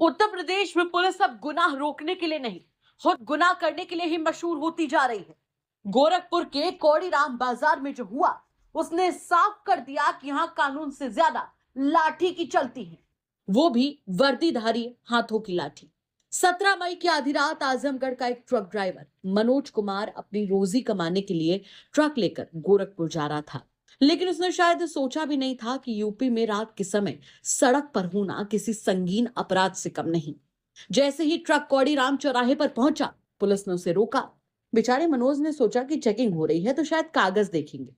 उत्तर प्रदेश में पुलिस अब गुनाह रोकने के लिए नहीं, खुद गुनाह करने के लिए ही मशहूर होती जा रही है। गोरखपुर के कौड़ीराम बाजार में जो हुआ, उसने साफ कर दिया कि यहां कानून से ज्यादा लाठी की चलती है, वो भी वर्दीधारी हाथों की लाठी। 17 मई की आधी रात आजमगढ़ का एक ट्रक ड्राइवर मनोज कुमार अपनी रोजी कमाने के लिए ट्रक लेकर गोरखपुर जा रहा था, लेकिन उसने शायद सोचा भी नहीं था कि यूपी में रात के समय सड़क पर होना किसी संगीन अपराध से कम नहीं। जैसे ही ट्रक कौड़ीराम चौराहे पर पहुंचा, पुलिस ने उसे रोका। बेचारे मनोज ने सोचा कि चेकिंग हो रही है तो शायद कागज देखेंगे,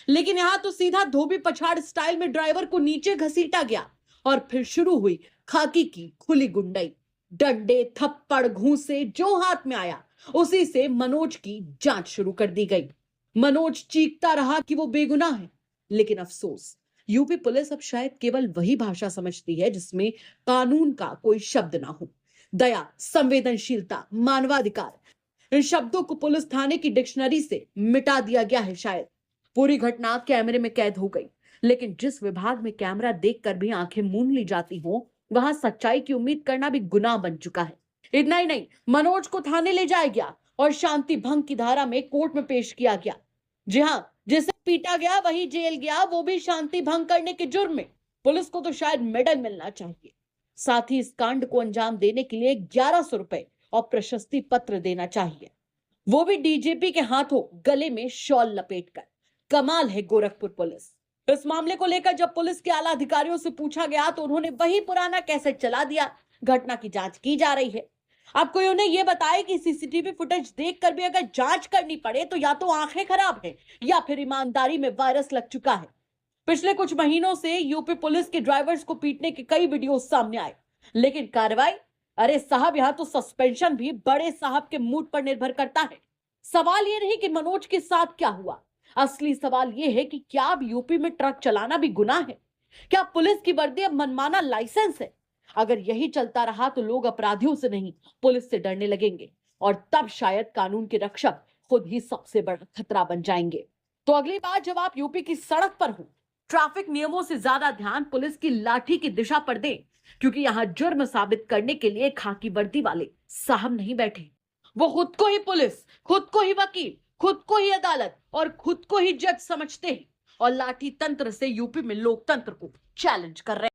लेकिन यहां तो सीधा धोबी पछाड़ स्टाइल में ड्राइवर को नीचे घसीटा गया और फिर शुरू हुई खाकी की खुली गुंडई। डंडे, थप्पड़, घूंसे जो हाथ में आया उसी से मनोज की जांच शुरू कर दी गई। मनोज चीखता रहा कि वो बेगुनाह है, लेकिन अफसोस यूपी पुलिस अब शायद केवल वही भाषा समझती है जिसमें कानून का कोई शब्द ना हो। दया, संवेदनशीलता, मानवाधिकार, इन शब्दों को पुलिस थाने की डिक्शनरी से मिटा दिया गया है शायद। पूरी घटना कैमरे में कैद हो गई, लेकिन जिस विभाग में कैमरा देखकर भी आंखें मूंद ली जाती हो, वहां सच्चाई की उम्मीद करना भी गुनाह बन चुका है। इतना ही नहीं, मनोज को थाने ले जाया गया और शांति भंग की धारा में कोर्ट में पेश किया गया। जी हां, जिसे पीटा गया वही जेल गया, वो भी शांति भंग करने के जुर्म में। पुलिस को तो शायद मेडल मिलना चाहिए। साथ ही इस कांड को अंजाम देने के लिए 1100 रुपए और प्रशस्ति पत्र देना चाहिए, वो भी डीजीपी के हाथों गले में शॉल लपेटकर। कमाल है गोरखपुर पुलिस। इस मामले को लेकर जब पुलिस के आला अधिकारियों से पूछा गया तो उन्होंने वही पुराना कैसेट चला दिया। घटना की जांच की जा रही है। अब कोई उन्हें यह बताए कि सीसीटीवी फुटेज देखकर भी अगर जांच करनी पड़े तो या तो आंखें खराब हैं या फिर ईमानदारी में वायरस लग चुका है। पिछले कुछ महीनों से यूपी पुलिस के ड्राइवर्स को पीटने के कई वीडियो सामने आए, लेकिन कार्रवाई, अरे साहब, यहां तो सस्पेंशन भी बड़े साहब के मूड पर निर्भर करता है। सवाल यह नहीं कि मनोज के साथ क्या हुआ, असली सवाल यह है कि क्या अब यूपी में ट्रक चलाना भी गुनाह है? क्या पुलिस की वर्दी अब मनमाना लाइसेंस है? अगर यही चलता रहा तो लोग अपराधियों से नहीं, पुलिस से डरने लगेंगे और तब शायद कानून के रक्षक खुद ही सबसे बड़ा खतरा बन जाएंगे। तो अगली बार जब आप यूपी की सड़क पर हो, ट्रैफिक नियमों से ज्यादा ध्यान पुलिस की लाठी की दिशा पर दें, क्योंकि यहां जुर्म साबित करने के लिए खाकी वर्दी वाले साहब नहीं बैठे। वो खुद को ही पुलिस, खुद को ही वकील, खुद को ही अदालत और खुद को ही जज समझते हैं और लाठी तंत्र से यूपी में लोकतंत्र को चैलेंज कर रहे हैं।